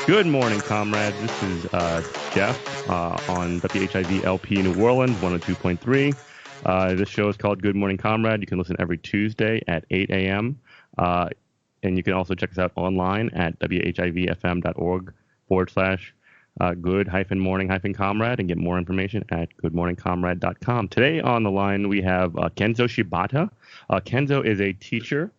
Good morning, comrades. This is Jeff on WHIV LP New Orleans 102.3. This show is called Good Morning, Comrade. You can listen every Tuesday at 8 a.m. And you can also check us out online at whivfm.org/good-morning-comrade and get more information at goodmorningcomrade.com. Today on the line, we have Kenzo Shibata. Kenzo is a teacher.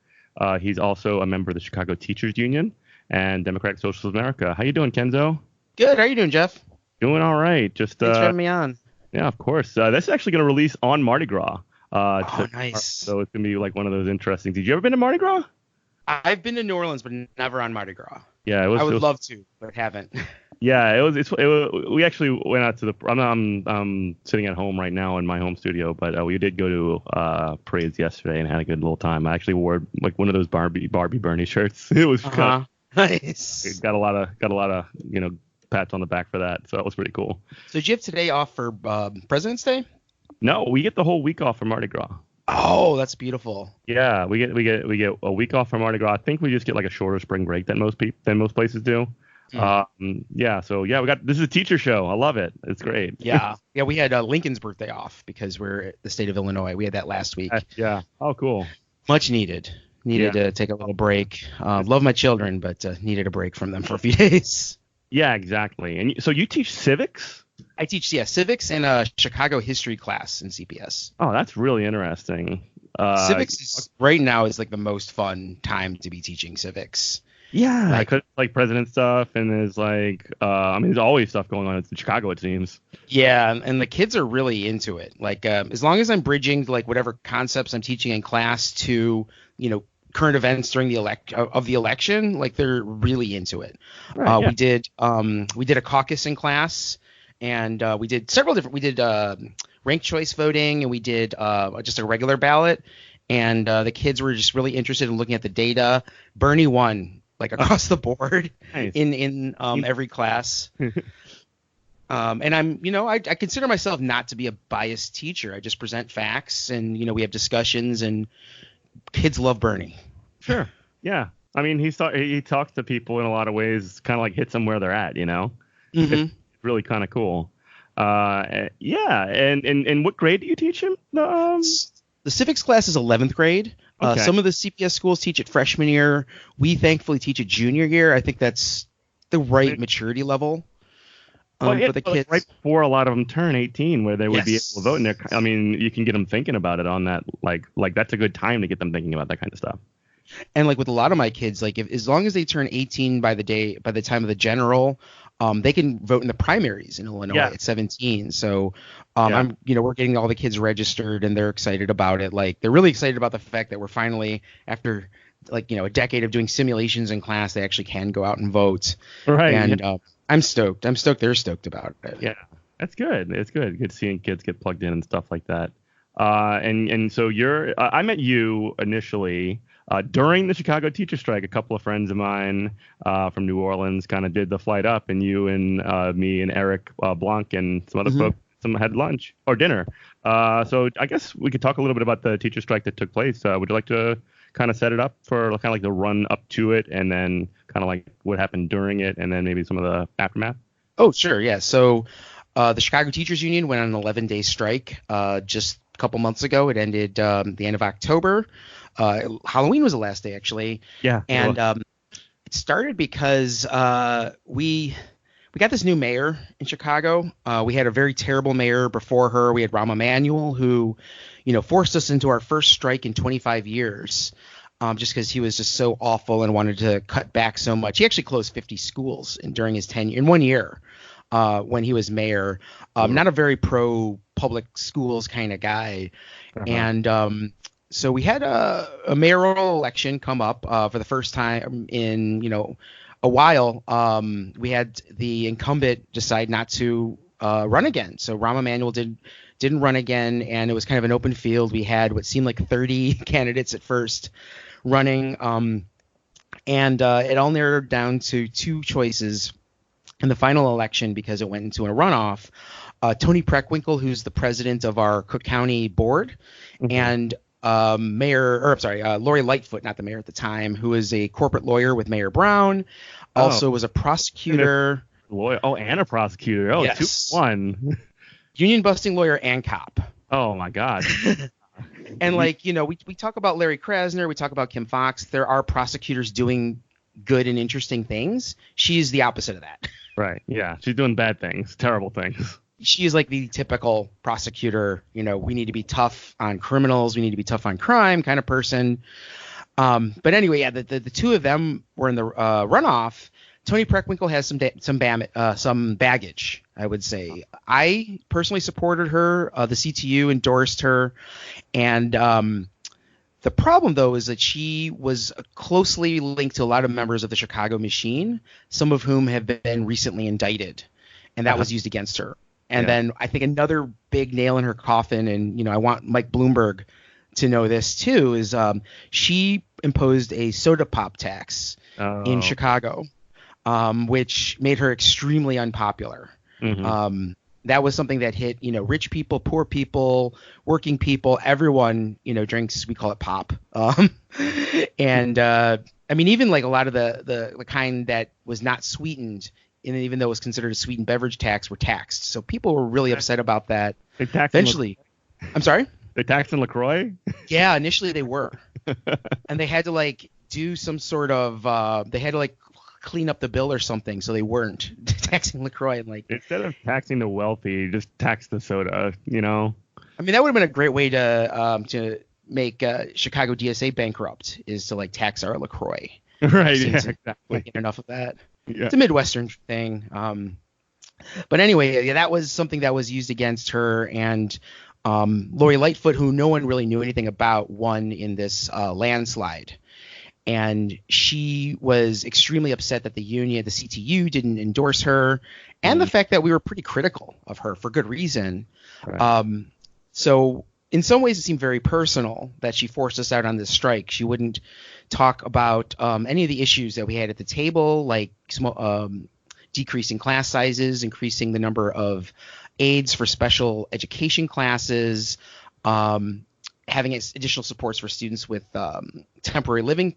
He's also a member of the Chicago Teachers Union and Democratic Socialists of America. How you doing, Kenzo? Good. How are you doing, Jeff? Doing all right. Thanks for having me on. Yeah, of course. This is actually going to release on Mardi Gras. Nice. So it's going to be like one of those interesting. Did you ever been to Mardi Gras? I've been to New Orleans, but never on Mardi Gras. Yeah, I would love to, but haven't. Yeah, we actually went out to the. I'm sitting at home right now in my home studio, but we did go to parades yesterday and had a good little time. I actually wore like one of those Barbie Bernie shirts. It was nice. It got a lot of pats on the back for that, so that was pretty cool. So did you have today off for President's Day? No, we get the whole week off for Mardi Gras. Oh, that's beautiful. Yeah, we get a week off from Mardi Gras. I think we just get like a shorter spring break than most places do. This is a teacher show. I love it. It's great. Yeah, we had Lincoln's birthday off because we're at the state of Illinois. We had that last week. Yeah. Oh, cool. Much needed. To take a little break. Love my children, but needed a break from them for a few days. Yeah, exactly. And so you teach civics? I teach civics and a Chicago history class in CPS. Oh, that's really interesting. Civics right now is like the most fun time to be teaching civics. Yeah, like president stuff, and there's like, there's always stuff going on in Chicago, it seems. Yeah, and the kids are really into it. Like, as long as I'm bridging like whatever concepts I'm teaching in class to, current events during the election, like they're really into it. Right, yeah. We did a caucus in class, and we did several different. We did ranked choice voting, and we did just a regular ballot, and the kids were just really interested in looking at the data. Bernie won like across the board. Nice. in every class. And I consider myself not to be a biased teacher. I just present facts, and we have discussions, and kids love Bernie. Sure. Yeah. I mean, he talks to people in a lot of ways, kind of like hits them where they're at, Mm-hmm. It's really kind of cool. Yeah. And what grade do you teach him? The civics class is 11th grade. Okay. Some of the CPS schools teach it freshman year. We thankfully teach it junior year. I think that's the right maturity level for the kids. Right before a lot of them turn 18, where they would be able to vote. And you can get them thinking about it on that. Like that's a good time to get them thinking about that kind of stuff. And like with a lot of my kids, like as long as they turn 18 by the time of the general, they can vote in the primaries in Illinois at 17. So we're getting all the kids registered, and they're excited about it. Like they're really excited about the fact that we're finally, after a decade of doing simulations in class, they actually can go out and vote. Right. And I'm stoked. They're stoked about it. Yeah, that's good. It's good seeing kids get plugged in and stuff like that. And so I met you initially during the Chicago teacher strike. A couple of friends of mine from New Orleans kind of did the flight up, and you and me and Eric Blanc and some other folks had lunch or dinner. So I guess we could talk a little bit about the teacher strike that took place. Would you like to kind of set it up for kind of like the run up to it, and then kind of like what happened during it, and then maybe some of the aftermath? Oh, sure. Yeah. So the Chicago Teachers Union went on an 11-day strike just a couple months ago. It ended the end of October. Halloween was the last day, actually. Yeah. And it started because we got this new mayor in Chicago. We had a very terrible mayor before her. We had Rahm Emanuel, who, forced us into our first strike in 25 years. Just because he was just so awful and wanted to cut back so much. He actually closed 50 schools during his tenure in 1 year when he was mayor. Not a very pro public schools kind of guy. Uh-huh. And so we had a mayoral election come up for the first time in a while, we had the incumbent decide not to run again. So Rahm Emanuel didn't run again, and it was kind of an open field. We had what seemed like 30 candidates at first running, and it all narrowed down to two choices in the final election because it went into a runoff. Tony Preckwinkle, who's the president of our Cook County board, and Lori Lightfoot, not the mayor at the time, who is a corporate lawyer with Mayor Brown, also was a prosecutor. And a prosecutor. Oh, yes. 2-1. Union busting lawyer and cop. Oh my God. And we talk about Larry Krasner, we talk about Kim Fox. There are prosecutors doing good and interesting things. She's the opposite of that. Right. Yeah. She's doing bad things, terrible things. She is like the typical prosecutor. We need to be tough on criminals. We need to be tough on crime kind of person. But anyway, yeah, the two of them were in the runoff. Tony Preckwinkle has some baggage, I would say. I personally supported her. The CTU endorsed her. And the problem, though, is that she was closely linked to a lot of members of the Chicago machine, some of whom have been recently indicted. And that was used against her. And then I think another big nail in her coffin, and, I want Mike Bloomberg to know this too, is she imposed a soda pop tax in Chicago, which made her extremely unpopular. That was something that hit, rich people, poor people, working people, everyone, drinks, we call it pop. And even like a lot of the kind that was not sweetened, and even though it was considered a sweetened beverage tax, were taxed. So people were really upset about that. They taxed eventually. I'm sorry? They taxed in LaCroix? Yeah, initially they were. And they had to do some sort of they had to clean up the bill or something, so they weren't taxing LaCroix and instead of taxing the wealthy, just tax the soda, that would have been a great way to make Chicago DSA bankrupt, is to tax our LaCroix. Right, yeah, exactly. Get enough of that. Yeah. It's a Midwestern thing. But anyway, that was something that was used against her. And Lori Lightfoot, who no one really knew anything about, won in this landslide. And she was extremely upset that the CTU didn't endorse her, and the fact that we were pretty critical of her for good reason. Right. So in some ways it seemed very personal that she forced us out on this strike. She wouldn't talk about any of the issues that we had at the table, like decreasing class sizes, increasing the number of aides for special education classes, having additional supports for students with temporary living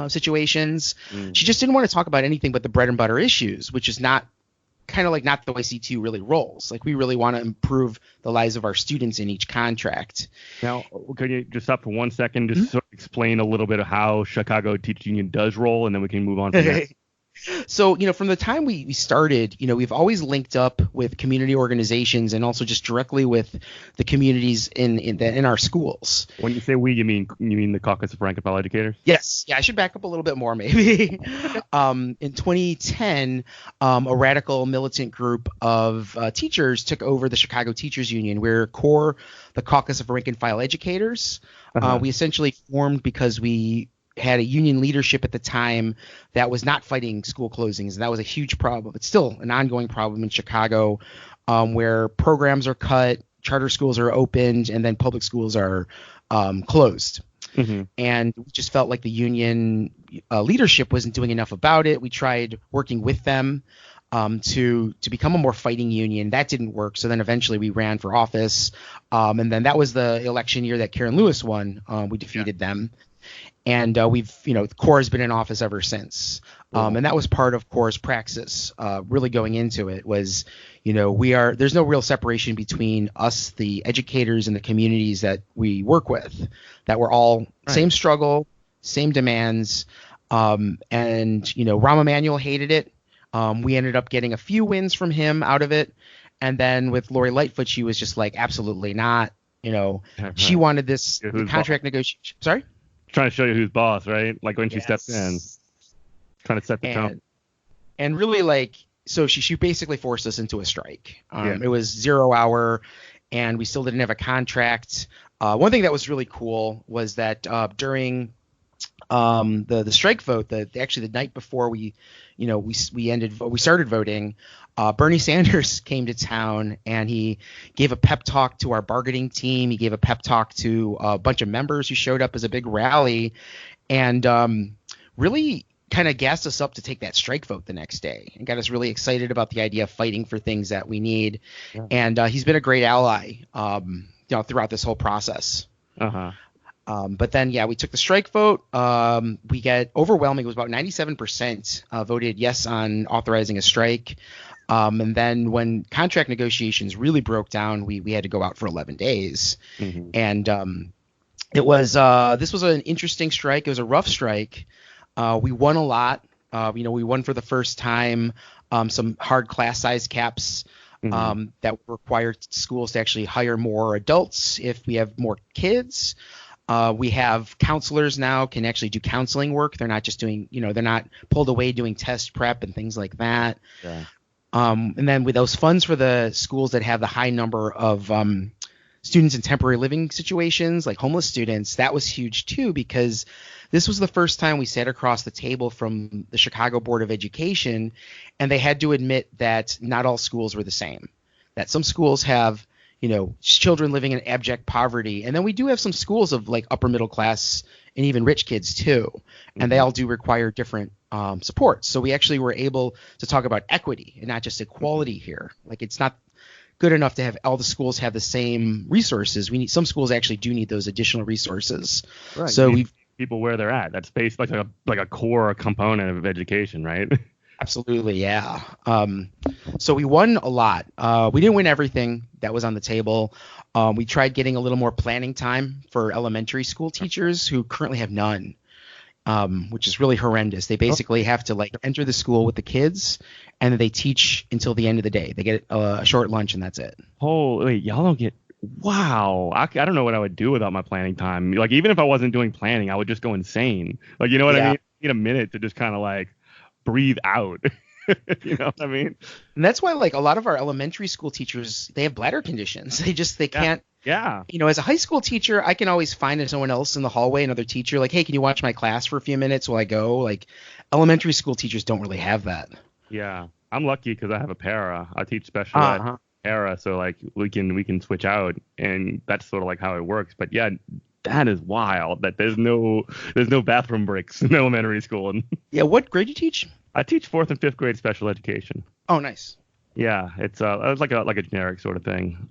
situations. She just didn't want to talk about anything but the bread and butter issues, which is not the way CTU really rolls. We really want to improve the lives of our students in each contract. Now, could you just stop for 1 second, just sort of explain a little bit of how Chicago Teachers Union does roll, and then we can move on from there. So, from the time we started, we've always linked up with community organizations and also just directly with the communities in our schools. When you say we, you mean the Caucus of Rank and File Educators? Yes. Yeah, I should back up a little bit more, maybe. In 2010, a radical militant group of teachers took over the Chicago Teachers Union. We're the Caucus of Rank and File Educators. We essentially formed because we had a union leadership at the time that was not fighting school closings, and that was a huge problem. It's still an ongoing problem in Chicago, where programs are cut, charter schools are opened, and then public schools are closed. And we just felt like the union leadership wasn't doing enough about it. We tried working with them to become a more fighting union. That didn't work. So then eventually we ran for office, and then that was the election year that Karen Lewis won. We defeated them. And we've, CORE has been in office ever since. And that was part of CORE's praxis, really going into it was, there's no real separation between us, the educators, and the communities that we work with, that we're all same struggle, same demands. And, Rahm Emanuel hated it. We ended up getting a few wins from him out of it. And then with Lori Lightfoot, she was just absolutely not, she wanted this contract negotiation. Sorry? Trying to show you who's boss, right? When she stepped in, trying to set the tone. And really, so she basically forced us into a strike. It was 0 hour, and we still didn't have a contract. One thing that was really cool was that during the strike vote, actually the night before we started voting, Bernie Sanders came to town and he gave a pep talk to our bargaining team. He gave a pep talk to a bunch of members who showed up as a big rally, and really kind of gassed us up to take that strike vote the next day and got us really excited about the idea of fighting for things that we need. Yeah. And he's been a great ally, throughout this whole process. Uh-huh. But then, we took the strike vote. We got overwhelming. It was about 97% voted yes on authorizing a strike. And then when contract negotiations really broke down, we had to go out for 11 days. Mm-hmm. And this was an interesting strike. It was a rough strike. We won a lot. We won for the first time some hard class size caps. Mm-hmm. That require schools to actually hire more adults if we have more kids. We have counselors now can actually do counseling work. They're not just doing, they're not pulled away doing test prep and things like that. Yeah. And then with those funds for the schools that have the high number of students in temporary living situations, like homeless students, that was huge too, because this was the first time we sat across the table from the Chicago Board of Education, and they had to admit that not all schools were the same, that some schools have children living in abject poverty. And then we do have some schools of like upper middle class and even rich kids too. Mm-hmm. And they all do require different supports. So we actually were able to talk about equity and not just equality here. Like, it's not good enough to have all the schools have the same resources. Some schools actually do need those additional resources. Right. So we people where they're at. That's based like a core component of education, right? Absolutely, yeah. So we won a lot. We didn't win everything that was on the table. We tried getting a little more planning time for elementary school teachers who currently have none, which is really horrendous. They basically have to enter the school with the kids, and then they teach until the end of the day. They get a short lunch, and that's it. Oh, wait, y'all don't get – wow. I don't know what I would do without my planning time. Like, even if I wasn't doing planning, I would just go insane. Like, you know what I mean? I need a minute to just kind of like – breathe out. You know what I mean? And that's why a lot of our elementary school teachers, they have bladder conditions. They can't. Yeah. As a high school teacher, I can always find someone else in the hallway, another teacher, like, hey, can you watch my class for a few minutes while I go? Like, elementary school teachers don't really have that. Yeah. I'm lucky because I have a para. I teach special ed para, so we can switch out, and that's sort of like how it works. But yeah, that is wild that there's no bathroom breaks in elementary school. Yeah, what grade do you teach? I teach 4th and 5th grade special education. Oh, nice. Yeah, it's like a generic sort of thing.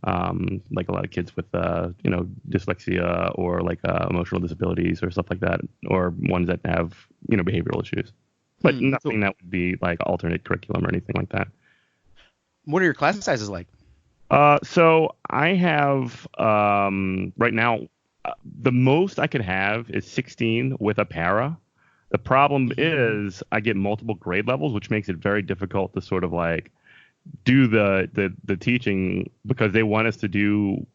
Like a lot of kids with dyslexia or emotional disabilities or stuff like that, or ones that have behavioral issues. But nothing that would be like alternate curriculum or anything like that. What are your class sizes like? So I have right now. The most I could have is 16 with a para. The problem is I get multiple grade levels, which makes it very difficult to sort of do the teaching, because they want us to do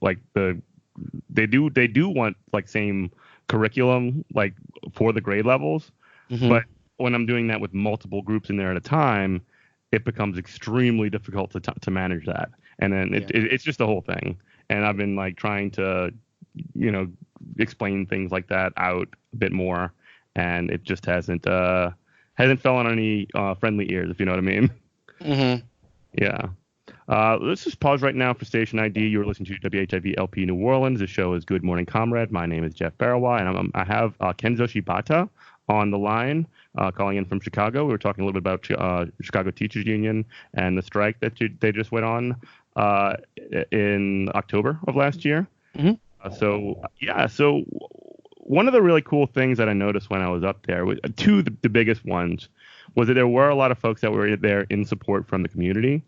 they do want same curriculum for the grade levels. Mm-hmm. But when I'm doing that with multiple groups in there at a time, it becomes extremely difficult to manage that. And then it's just the whole thing. And I've been trying to explain things like that out a bit more, and it just hasn't fallen on any friendly ears, if you know what I mean. Mm-hmm. Yeah. Let's just pause right now for station ID. You're listening to WHIV LP New Orleans. The show is Good Morning Comrade. My name is Jeff Barawa, and I have Kenzo Shibata on the line, calling in from Chicago. We were talking a little bit about Chicago Teachers Union and the strike that they just went on in October of last year. Mm-hmm. So one of the really cool things that I noticed when I was up there, the biggest ones, was that there were a lot of folks that were there in support from the community.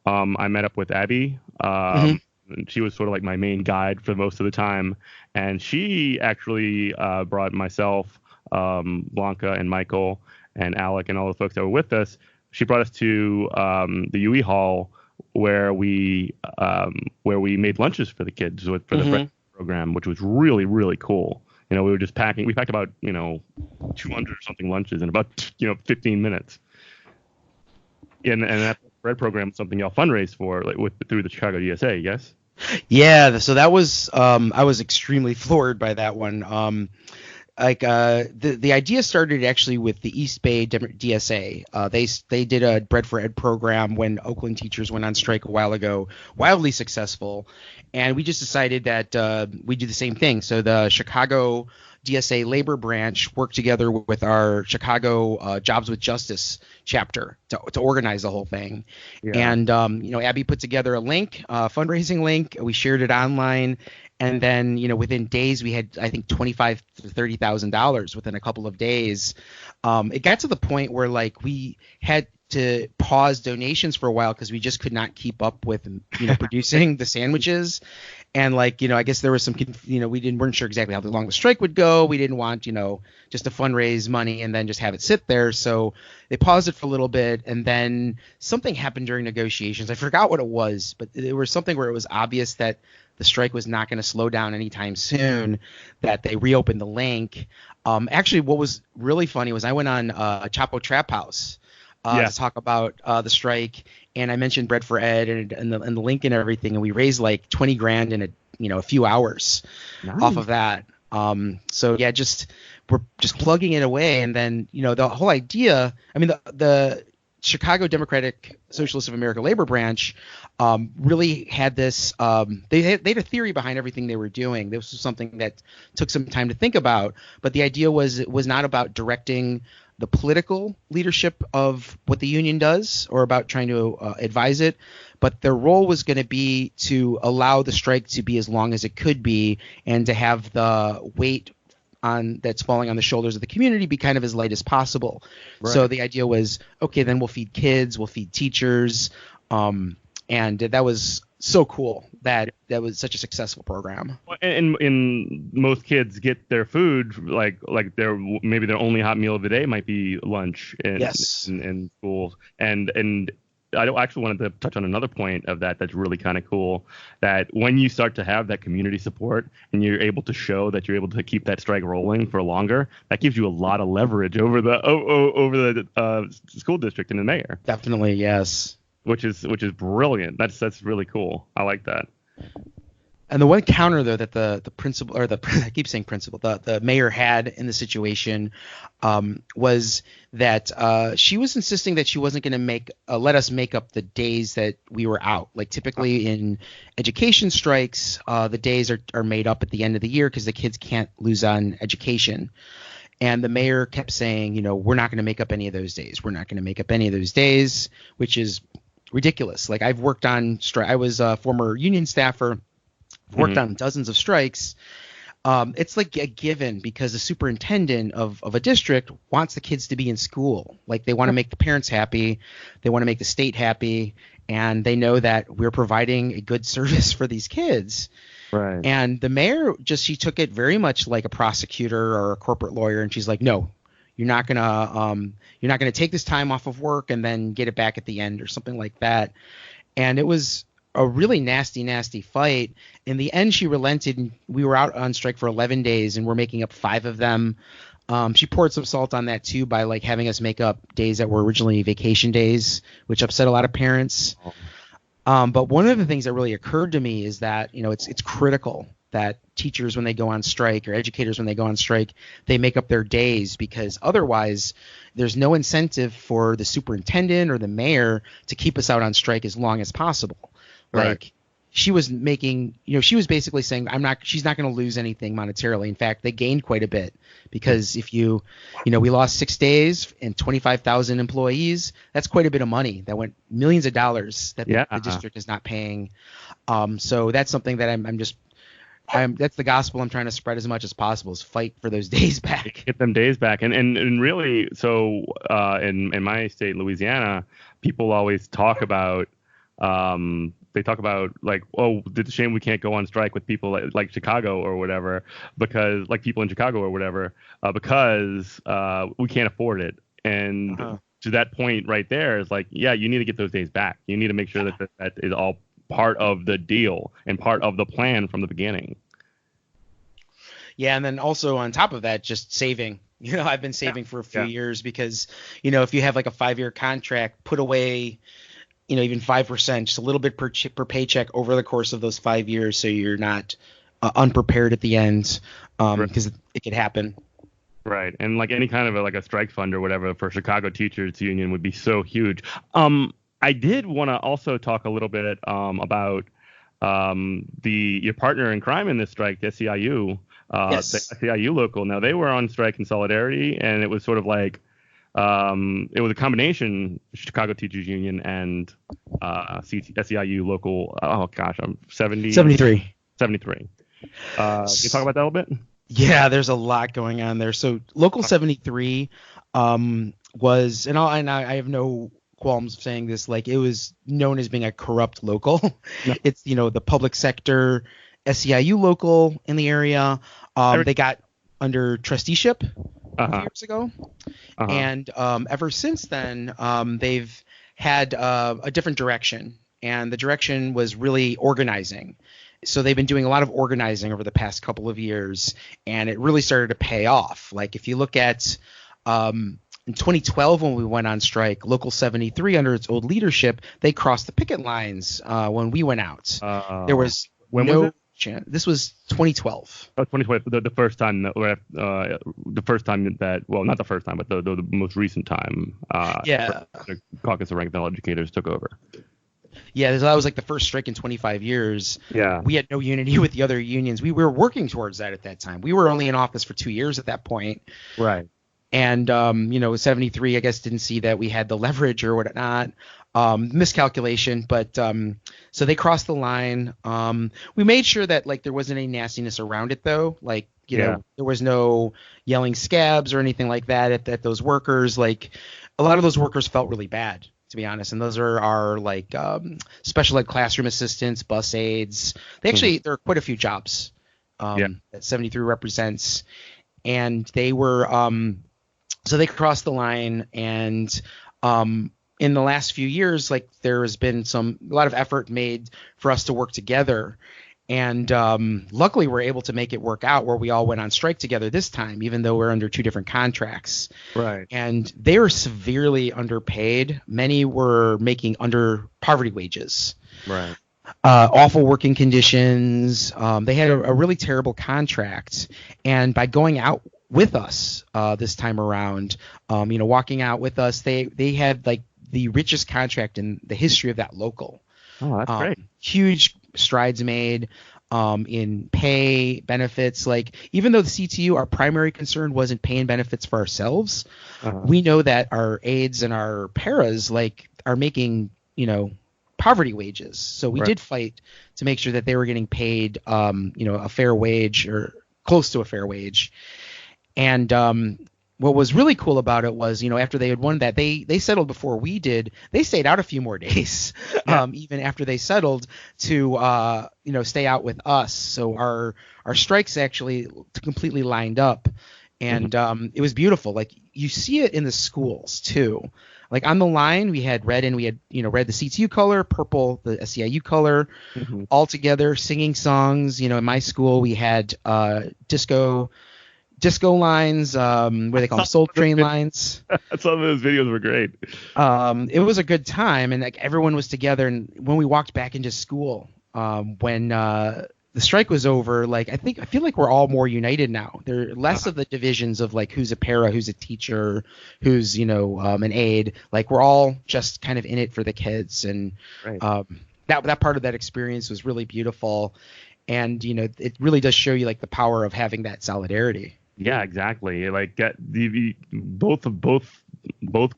I met up with Abby. Mm-hmm. She was sort of like my main guide for most of the time, and she actually brought myself, Blanca, and Michael, and Alec, and all the folks that were with us. She brought us to the UE Hall where we made lunches for the kids for the program, which was really, really cool. We were just packing. We packed about 200 or something lunches in about 15 minutes. And that bread program is something y'all fundraised for through the Chicago DSA, yes? Yeah. So that was I was extremely floored by that one. like the idea started actually with the East Bay DSA. They did a Bread for Ed program when Oakland teachers went on strike a while ago, wildly successful, and we just decided that we do the same thing. So the Chicago DSA labor branch worked together with our Chicago Jobs with Justice chapter to organize the whole thing. Yeah. And Abby put together a link, fundraising link. We shared it online. And then, within days, we had, I think, $25,000 to $30,000 within a couple of days. It got to the point where, like, we had to pause donations for a while because we just could not keep up with, producing the sandwiches. And, like, I guess there was some, we weren't sure exactly how long the strike would go. We didn't want, just to fundraise money and then just have it sit there. So they paused it for a little bit. And then something happened during negotiations. I forgot what it was, but there was something where it was obvious that the strike was not going to slow down anytime soon, that they reopened the link. Actually, what was really funny was I went on Chapo Trap House to talk about the strike, and I mentioned Bread for Ed and the link and everything, and we raised like $20,000 in a few hours off of that. So yeah, we're just plugging it away, and then the whole idea. I mean, the Chicago Democratic Socialists of America Labor Branch really had this. They had a theory behind everything they were doing. This was something that took some time to think about, but the idea was it was not about directing the political leadership of what the union does or about trying to advise it, but their role was going to be to allow the strike to be as long as it could be and to have the weight that's falling on the shoulders of the community be kind of as light as possible. Right. So the idea was, okay, then we'll feed kids, we'll feed teachers, and that was so cool that was such a successful program. And most kids get their food like maybe their only hot meal of the day might be lunch in schools. And I actually wanted to touch on another point of that's really kind of cool, that when you start to have that community support and you're able to show that you're able to keep that strike rolling for longer, that gives you a lot of leverage over the school district and the mayor. Definitely, yes. Which is brilliant. That's really cool. I like that. And the one counter though that the principal, or I keep saying principal, the mayor had in the situation was that she was insisting that she wasn't going to let us make up the days that we were out. Like typically in education strikes, the days are made up at the end of the year because the kids can't lose on education. And the mayor kept saying, we're not going to make up any of those days. We're not going to make up any of those days, which is ridiculous. Like I've worked on strike. I was a former union staffer. Worked on dozens of strikes. It's like a given because the superintendent of a district wants the kids to be in school. Like they want to make the parents happy. They want to make the state happy. And they know that we're providing a good service for these kids. Right. And the mayor she took it very much like a prosecutor or a corporate lawyer. And she's like, no, you're not going to take this time off of work and then get it back at the end or something like that. And it was a really nasty fight. In the end, she relented, and we were out on strike for 11 days, and we're making up 5 of them. She poured some salt on that too by like having us make up days that were originally vacation days, which upset a lot of parents. But one of the things that really occurred to me is that it's critical that teachers, when they go on strike, or educators when they go on strike, they make up their days, because otherwise there's no incentive for the superintendent or the mayor to keep us out on strike as long as possible. Like right. She was making, she was basically saying she's not going to lose anything monetarily. In fact, they gained quite a bit because if we lost 6 days and 25,000 employees, that's quite a bit of money. That went millions of dollars that the district is not paying. So that's something that that's the gospel I'm trying to spread as much as possible, is fight for those days back. Get them days back. And really, so in my state, Louisiana, people always talk about, they talk about like, oh, it's a shame we can't go on strike with people like Chicago or whatever, because like people in Chicago or whatever, because we can't afford it. And to that point right there is like, yeah, you need to get those days back. You need to make sure that is all part of the deal and part of the plan from the beginning. Yeah, and then also on top of that, just saving. I've been saving for a few years because, if you have like a 5-year contract, put away even 5%, just a little bit per paycheck over the course of those 5 years, so you're not unprepared at the end, because it could happen. Right. And like any kind of a strike fund or whatever for Chicago Teachers Union would be so huge. I did want to also talk a little bit about the your partner in crime in this strike, the SEIU, the Yes. SEIU local. Now they were on strike in solidarity, and it was sort of like it was a combination Chicago Teachers Union and SEIU local. Oh gosh, I'm 73. 73. Can you talk about that a little bit? Yeah, there's a lot going on there. So Local 73 was, I have no qualms of saying this, like it was known as being a corrupt local. No. It's, the public sector SEIU local in the area. They got under trusteeship a few years ago. And ever since then, they've had a different direction. And the direction was really organizing. So they've been doing a lot of organizing over the past couple of years, and it really started to pay off. Like if you look at in 2012 when we went on strike, Local 73 under its old leadership, they crossed the picket lines when we went out. There was was it? chance. This was 2012. Oh, 2012, the first time that, the first time that, well, not the first time, but the most recent time. The Caucus of Ranked Educators took over. Yeah, that was like the first strike in 25 years. Yeah. We had no unity with the other unions. We were working towards that at that time. We were only in office for 2 years at that point. Right. And, 73, I guess, didn't see that we had the leverage or whatnot. Miscalculation. But so they crossed the line. We made sure that, like, there wasn't any nastiness around it, though. Like, there was no yelling scabs or anything like that at those workers. Like, a lot of those workers felt really bad, to be honest. And those are our like special ed classroom assistants, bus aides. There are quite a few jobs that 73 represents. And they were so they crossed the line. And in the last few years, like there has been a lot of effort made for us to work together. And luckily, we're able to make it work out where we all went on strike together this time, even though we're under two different contracts. Right. And they were severely underpaid. Many were making under poverty wages. Right. Awful working conditions. They had a really terrible contract. And by going out with us this time around, walking out with us, they had like the richest contract in the history of that local. Oh, that's great. Huge strides made in pay, benefits. Like even though the CTU, our primary concern wasn't pay and benefits for ourselves, we know that our aides and our paras like are making, poverty wages. So we did fight to make sure that they were getting paid, a fair wage or close to a fair wage. And what was really cool about it was, after they had won that, they settled before we did. They stayed out a few more days, even after they settled to, stay out with us. So our strikes actually completely lined up, and it was beautiful. Like you see it in the schools too. Like on the line, we had red and we had, red the CTU color, purple the SEIU color, all together singing songs. In my school we had disco lines, where they call them Soul Train lines. Some of those videos were great. It was a good time, and like everyone was together. And when we walked back into school, when the strike was over, like I feel like we're all more united now. There are less of the divisions of like who's a para, who's a teacher, who's an aide. Like we're all just kind of in it for the kids, and that part of that experience was really beautiful. And it really does show you like the power of having that solidarity. Yeah, exactly. Like both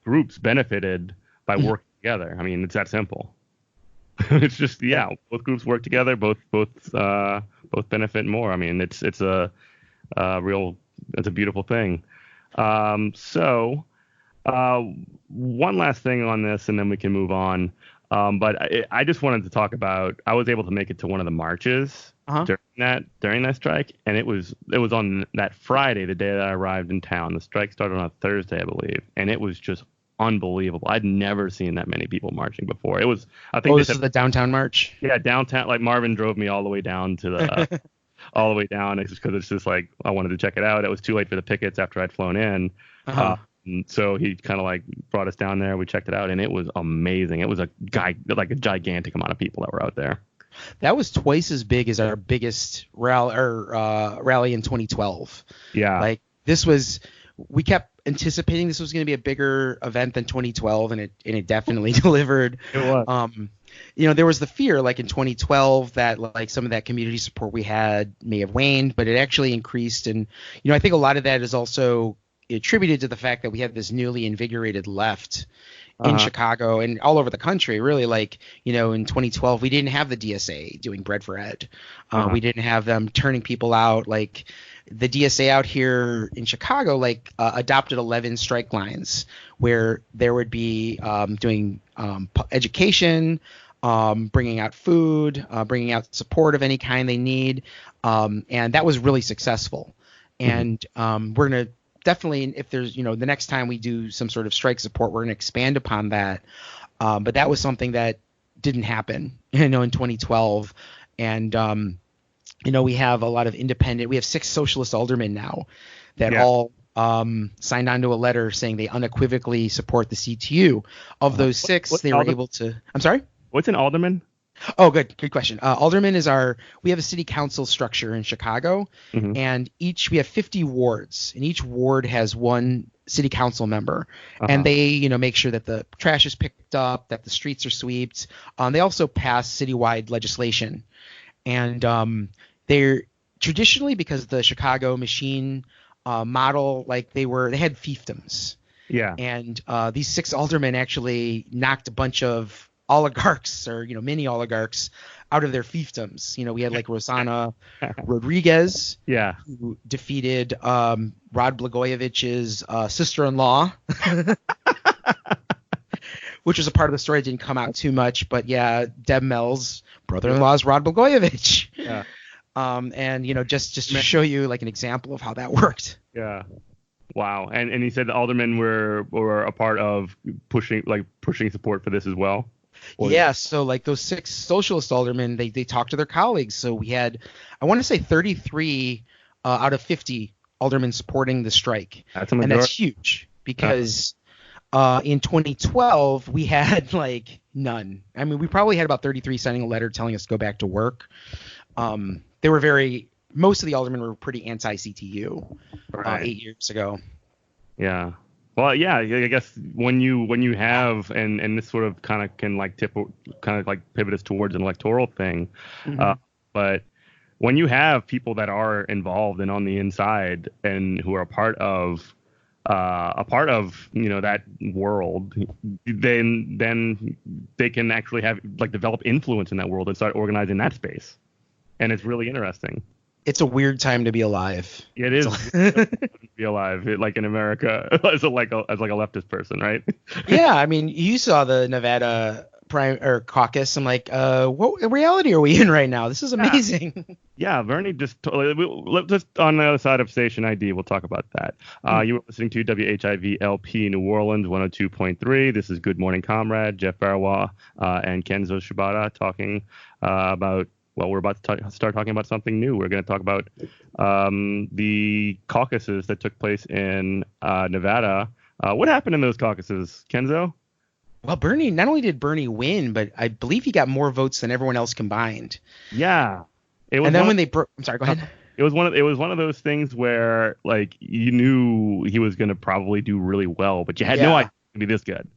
groups benefited by working together. I mean, it's that simple. It's just both groups work together. Both benefit more. I mean, it's a beautiful thing. So one last thing on this, and then we can move on. But I just wanted to talk about. I was able to make it to one of the marches during that strike, and it was on that Friday, the day that I arrived in town. The strike started on a Thursday, I believe, and it was just unbelievable. I'd never seen that many people marching before. It was, I think, this is the downtown march. Yeah, downtown. Like Marvin drove me all the way down to the all the way down. It's just because it's just like I wanted to check it out. It was too late for the pickets after I'd flown in. So he kind of like brought us down there. We checked it out, and it was amazing. It was a gigantic amount of people that were out there. That was twice as big as our biggest rally in 2012. Yeah. Like we kept anticipating this was going to be a bigger event than 2012, and it definitely delivered. It was. There was the fear, like in 2012, that like some of that community support we had may have waned, but it actually increased. And I think a lot of that is also attributed to the fact that we had this newly invigorated left in Chicago and all over the country, really. Like, in 2012, we didn't have the DSA doing Bread for Ed. We didn't have them turning people out. Like, the DSA out here in Chicago, adopted 11 strike lines where there would be doing education, bringing out food, bringing out support of any kind they need. And that was really successful. And we're going to definitely, if there's, the next time we do some sort of strike support, we're going to expand upon that. But that was something that didn't happen, in 2012. And, we have a lot of we have 6 socialist aldermen now that all signed on to a letter saying they unequivocally support the CTU. Of those 6, they were able to. I'm sorry? What's an alderman? Oh, good question. Alderman is we have a city council structure in Chicago, and we have 50 wards, and each ward has one city council member, and they, make sure that the trash is picked up, that the streets are swept. They also pass citywide legislation, and they're traditionally, because the Chicago machine model, they had fiefdoms. Yeah. And these 6 aldermen actually knocked a bunch of oligarchs or mini oligarchs out of their fiefdoms. We had like Rosanna Rodriguez, who defeated Rod Blagojevich's sister-in-law, which was a part of the story that didn't come out too much. But yeah, Deb Mell's brother-in-law is Rod Blagojevich. Yeah. And just to show you like an example of how that worked. Yeah. Wow. And he said the aldermen were a part of pushing support for this as well. Yeah, so like those 6 socialist aldermen, they talked to their colleagues. So we had, I want to say 33 out of 50 aldermen supporting the strike. And that's huge because in 2012 we had like none. I mean, we probably had about 33 signing a letter telling us to go back to work. Most of the aldermen were pretty anti-CTU 8 years ago. Yeah. Well, yeah, I guess when you have and this sort of kind of can like pivot us towards an electoral thing, but when you have people that are involved and on the inside and who are a part of that world, then they can actually have develop influence in that world and start organizing that space, and it's really interesting. It's a weird time to be alive. It is to be alive, in America, as a leftist person, right? Yeah, I mean, you saw the Nevada caucus. I'm like, what reality are we in right now? This is amazing. Yeah, Bernie just on the other side of station ID, we'll talk about that. You were listening to WHIV-LP New Orleans 102.3. This is Good Morning Comrade, Jeff Barrois and Kenzo Shibata talking about. Well, we're about to start talking about something new. We're going to talk about the caucuses that took place in Nevada. What happened in those caucuses, Kenzo? Well, not only did Bernie win, but I believe he got more votes than everyone else combined. Yeah. I'm sorry, go ahead. It was one of those things where you knew he was going to probably do really well, but you had no idea it would be this good.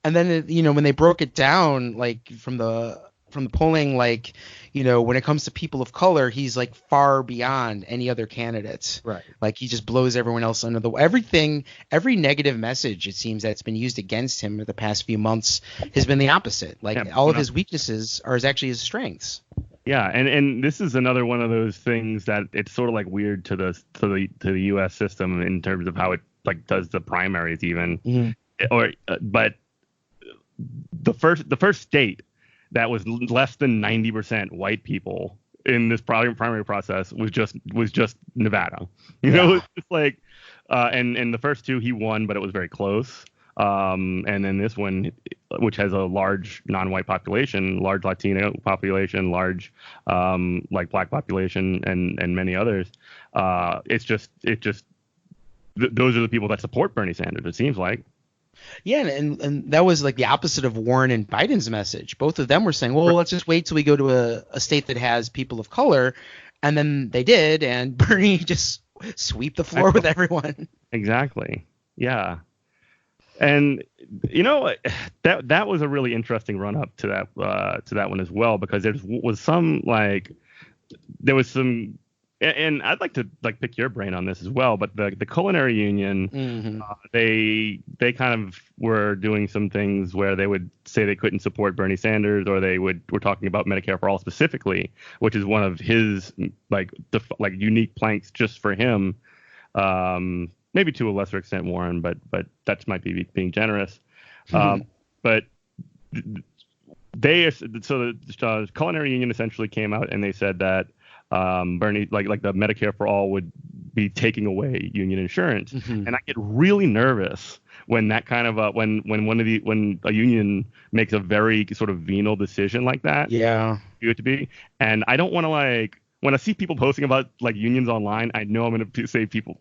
And then when they broke it down from the polling, when it comes to people of color, he's far beyond any other candidates. Right. He just blows everyone else under the every negative message, it seems, that's been used against him in the past few months has been the opposite. All of his weaknesses are actually his strengths. Yeah, and this is another one of those things that it's sort of weird to the US system in terms of how it does the primaries even. But the first state that was less than 90% white people in this primary process was just Nevada. It's just and the first 2 he won, but it was very close. And then this one, which has a large non-white population, large Latino population, large black population, and many others. Those are the people that support Bernie Sanders, it seems like. Yeah, and that was the opposite of Warren and Biden's message. Both of them were saying, well, let's just wait till we go to a state that has people of color. And then they did, and Bernie just sweep the floor with everyone. Exactly. Yeah. And that was a really interesting run up to that one as well, because there was some, and I'd like to pick your brain on this as well, but the culinary union, they kind of were doing some things where they would say they couldn't support Bernie Sanders, or were talking about Medicare for All specifically, which is one of his unique planks just for him. Maybe to a lesser extent Warren, but that might be being generous. But the culinary union essentially came out and they said that Bernie, like the Medicare for All, would be taking away union insurance, and I get really nervous when that kind of when a union makes a very sort of venal decision like that. Yeah, it to be, and I don't want to when I see people posting about unions online, I know I'm going to see people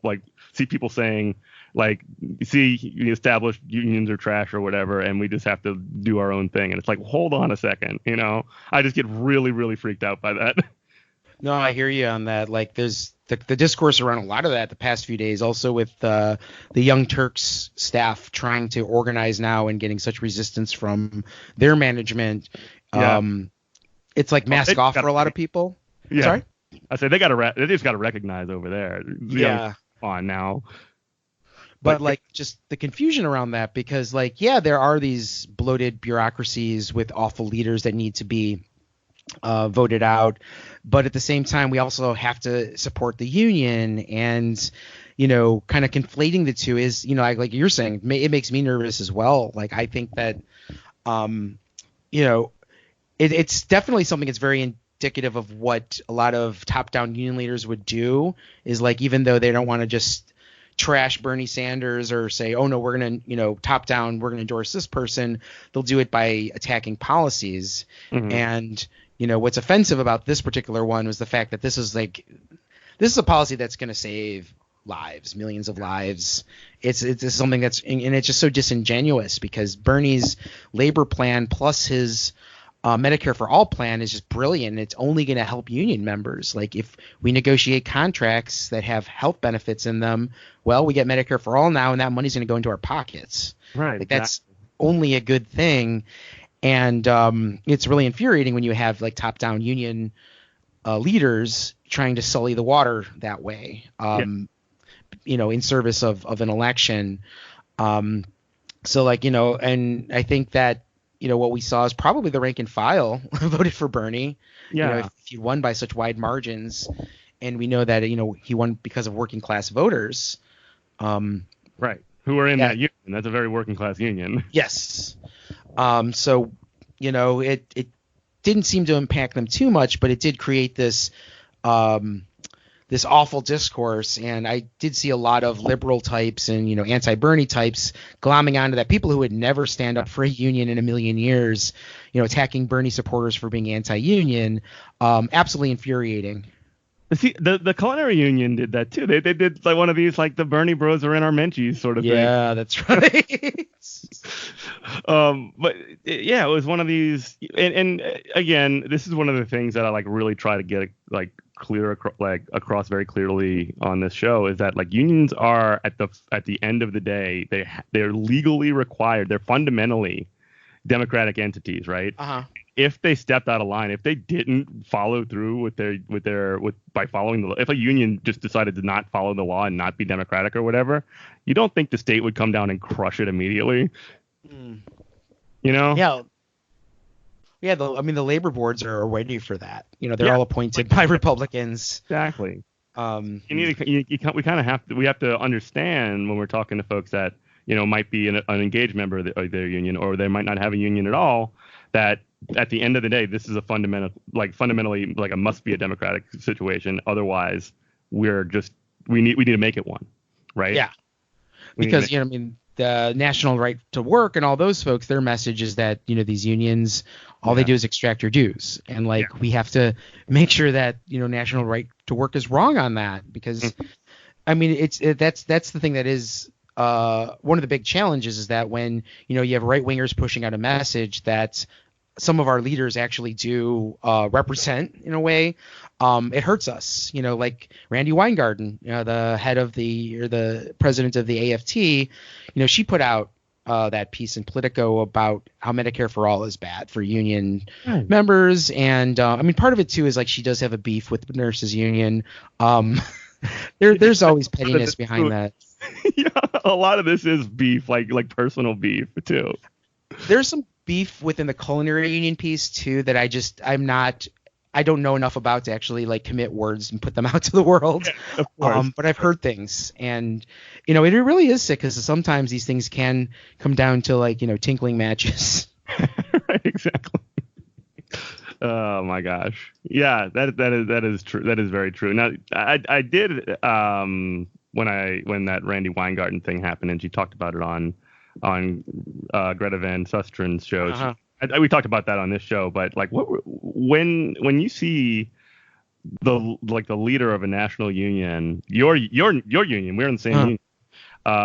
saying you established unions are trash or whatever, and we just have to do our own thing. And it's hold on a second, I just get really, really freaked out by that. No, I hear you on that. There's the discourse around a lot of that the past few days, also with the Young Turks staff trying to organize now and getting such resistance from their management. Yeah. It's mask off for a lot of people. Yeah. Sorry? I said they just got to recognize over there. Yeah. On now. But just the confusion around that, because there are these bloated bureaucracies with awful leaders that need to be voted out, but at the same time we also have to support the union, and kind of conflating the two is like you're saying, it makes me nervous as well. I think that it's definitely something that's very indicative of what a lot of top-down union leaders would do, is even though they don't want to just trash Bernie Sanders or say, oh no, we're going to, top down, we're going to endorse this person, they'll do it by attacking policies. And, what's offensive about this particular one was the fact that this is a policy that's going to save lives, millions of lives. It's something and it's just so disingenuous, because Bernie's labor plan plus his Medicare for All plan is just brilliant. It's only going to help union members. If we negotiate contracts that have health benefits in them, well, we get Medicare for All now, and that money's going to go into our pockets. Right. That's only a good thing. And it's really infuriating when you have top-down union leaders trying to sully the water that way, in service of an election. And I think that, what we saw is probably the rank and file voted for Bernie. Yeah. If he won by such wide margins, and we know that, he won because of working class voters. Right. Who are in that union. That's a very working class union. Yes. So, it didn't seem to impact them too much, but it did create this awful discourse. And I did see a lot of liberal types and, anti-Bernie types glomming onto that. People who would never stand up for a union in a million years, attacking Bernie supporters for being anti-union. Absolutely infuriating. See, the culinary union did that too. They did one of these, the Bernie Bros are in our Menchies sort of thing. Yeah, that's right. But it was one of these, and again, this is one of the things that I really try to get clear across very clearly on this show, is that unions are at the end of the day, they're legally required. They're fundamentally democratic entities, right? If they stepped out of line, if they didn't follow through by following the law, if a union just decided to not follow the law and not be democratic or whatever, you don't think the state would come down and crush it immediately? Yeah. The labor boards are waiting for that. They're all appointed by Republicans. Exactly. We have to understand when we're talking to folks that might be an engaged member of their union, or they might not have a union at all, that at the end of the day, this is a fundamentally a must be a democratic situation. Otherwise, we need to make it one, right? Yeah. Because the National Right to Work and all those folks, their message is that these unions, all they do is extract your dues, and we have to make sure that National Right to Work is wrong on that, because that's the thing that is one of the big challenges, is that when you have right wingers pushing out a message that some of our leaders actually do represent in a way, it hurts us. Like Randy Weingarten, the head of the president of the AFT, she put out that piece in Politico about how Medicare for All is bad for union members. And I mean, part of it too is like she does have a beef with the nurses union. There's always pettiness behind that. Yeah, a lot of this is beef, like personal beef too. There's some beef within the culinary union piece too that I don't know enough about to actually like commit words and put them out to the world. Yeah, of course. But I've heard things, and it really is sick because sometimes these things can come down to like tinkling matches. Right, exactly. Oh my gosh. Yeah, that is true. That is very true. Now I did when that Randy Weingarten thing happened and she talked about it on Greta Van Sustren's show. Uh-huh. We talked about that on this show, but like when you see the leader of a national union, your union, we're in the same union.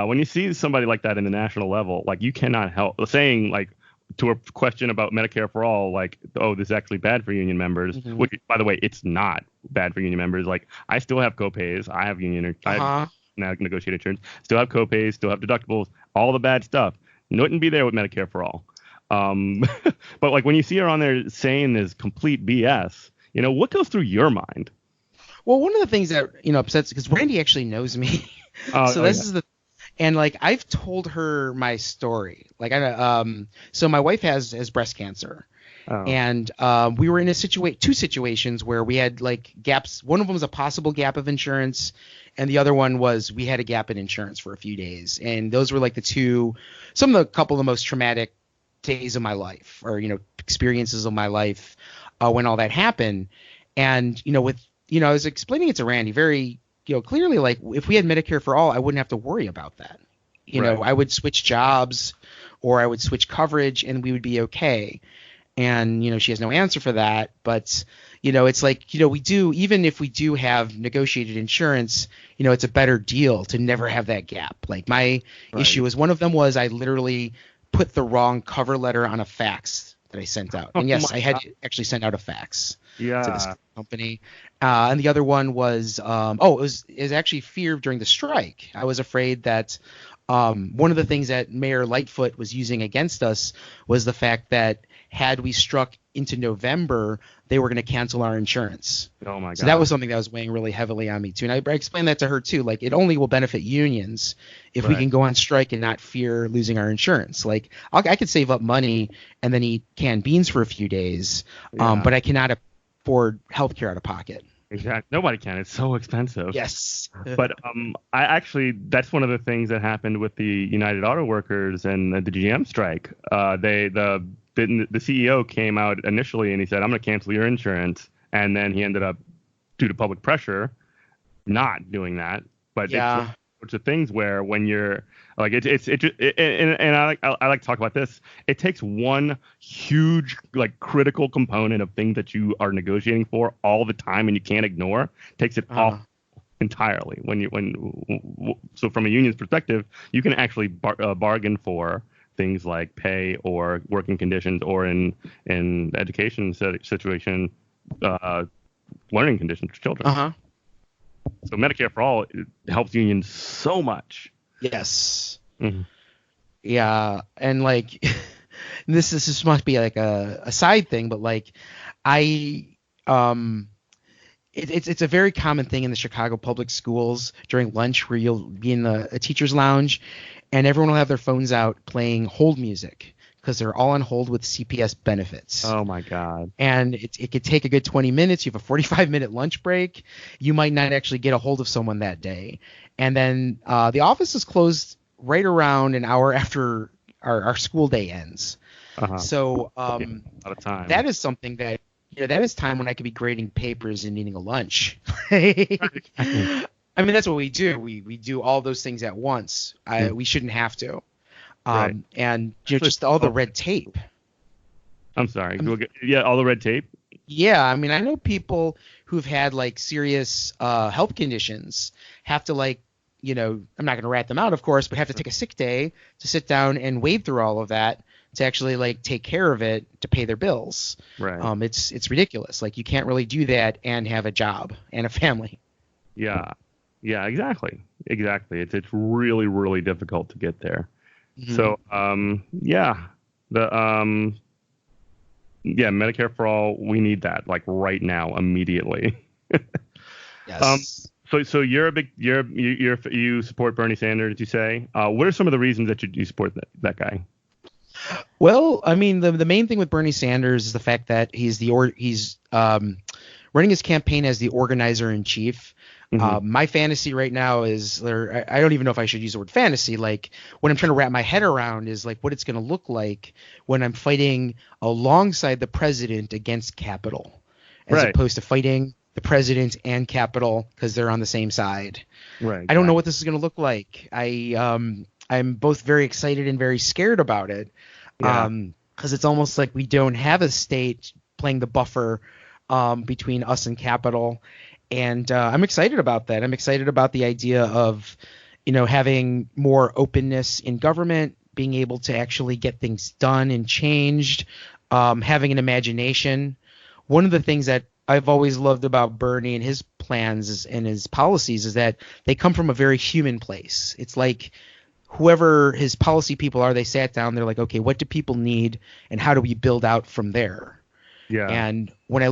When you see somebody like that in the national level, like you cannot help saying like to a question about Medicare for All, like, oh, this is actually bad for union members, which by the way, it's not bad for union members. Like I still have copays. I have I have now negotiated insurance, still have copays, still have deductibles, all the bad stuff. Wouldn't be there with Medicare for All. But like when you see her on there saying this complete BS, what goes through your mind? Well, one of the things that upsets, because Randy actually knows me, and like I've told her my story. Like so my wife has breast cancer. Oh. And we were in two situations where we had like gaps. One of them was a possible gap of insurance, and the other one was we had a gap in insurance for a few days. And those were like a couple of the most traumatic days of my life, or experiences of my life when all that happened. And I was explaining it to Randy very clearly, like if we had Medicare for All, I wouldn't have to worry about that. I would switch jobs or I would switch coverage and we would be okay. And she has no answer for that, but it's like we do, even if we do have negotiated insurance, it's a better deal to never have that gap. Like my issue is, one of them was I literally put the wrong cover letter on a fax that I sent out. And yes, I had to actually send out a fax to this company. And the other one was, it was actually fear during the strike. I was afraid that one of the things that Mayor Lightfoot was using against us was the fact that had we struck into November, they were going to cancel our insurance. Oh my God. So that was something that was weighing really heavily on me too. And I explained that to her too. Like it only will benefit unions if we can go on strike and not fear losing our insurance. Like I could save up money and then eat canned beans for a few days, but I cannot afford healthcare out of pocket. Exactly. Nobody can. It's so expensive. Yes. But that's one of the things that happened with the United Auto Workers and the GM strike. The CEO came out initially and he said, I'm going to cancel your insurance. And then he ended up, due to public pressure, not doing that. But it's a things where when you're like, and I like to talk about this. It takes one huge, like, critical component of things that you are negotiating for all the time and you can't ignore, takes it off entirely. So from a union's perspective, you can actually bargain for things like pay or working conditions, or in education situation, learning conditions for children. So Medicare for All helps unions so much. Yes. Mm-hmm. Yeah, and like this must be like a side thing, but like it's a very common thing in the Chicago public schools during lunch where you'll be in a teacher's lounge and everyone will have their phones out playing hold music because they're all on hold with CPS benefits. Oh my God. And it could take a good 20 minutes. You have a 45-minute lunch break. You might not actually get a hold of someone that day. And then the office is closed right around an hour after our school day ends. So a lot of time. That is something that, that is time when I could be grading papers and eating a lunch. I mean, that's what we do. We do all those things at once. We shouldn't have to. And just all the red tape. I'm sorry. All the red tape. Yeah, I mean, I know people who've had like serious health conditions have to like, I'm not going to rat them out, of course, but have to take a sick day to sit down and wade through all of that to actually like take care of it to pay their bills. Right. It's ridiculous. Like you can't really do that and have a job and a family. Yeah. Yeah, exactly. It's really, really difficult to get there. Mm-hmm. So, yeah, Medicare for all, we need that like right now, immediately. Yes. So you support Bernie Sanders, you say? What are some of the reasons that you support that guy? Well, I mean, the main thing with Bernie Sanders is the fact that he's running his campaign as the organizer in chief. Mm-hmm. My fantasy right now is I don't even know if I should use the word fantasy. Like what I'm trying to wrap my head around is like what it's going to look like when I'm fighting alongside the president against Capitol, as opposed to fighting the president and Capitol because they're on the same side. Right. I don't know what this is going to look like. I'm both very excited and very scared about it. Yeah. Because it's almost like we don't have a state playing the buffer between us and Capitol. And I'm excited about that. I'm excited about the idea of, having more openness in government, being able to actually get things done and changed, having an imagination. One of the things that I've always loved about Bernie and his plans and his policies is that they come from a very human place. It's like whoever his policy people are, they sat down, they're like, okay, what do people need and how do we build out from there? Yeah. And when I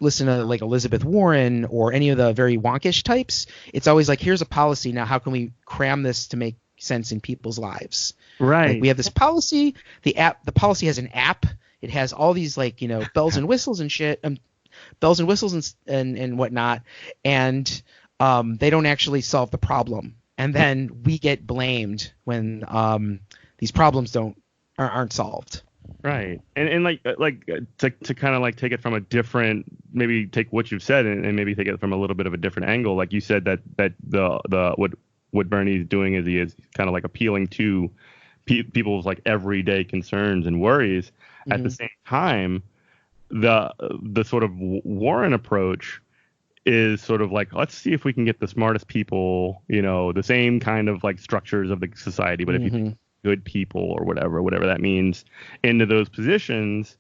listen to like Elizabeth Warren or any of the very wonkish types, it's always like, here's a policy. Now, how can we cram this to make sense in people's lives? Right. Like we have this policy. The policy has an app. It has all these like, bells and whistles and shit, bells and whistles and whatnot. And they don't actually solve the problem. And then we get blamed when these problems aren't solved. Right. And like to kind of like take it from a different, maybe take what you've said and maybe take it from a little bit of a different angle. Like you said that the what Bernie's doing is he is kind of like appealing to people's like everyday concerns and worries. Mm-hmm. At the same time, the sort of Warren approach is sort of like, let's see if we can get the smartest people, the same kind of like structures of the society, but if you good people or whatever that means into those positions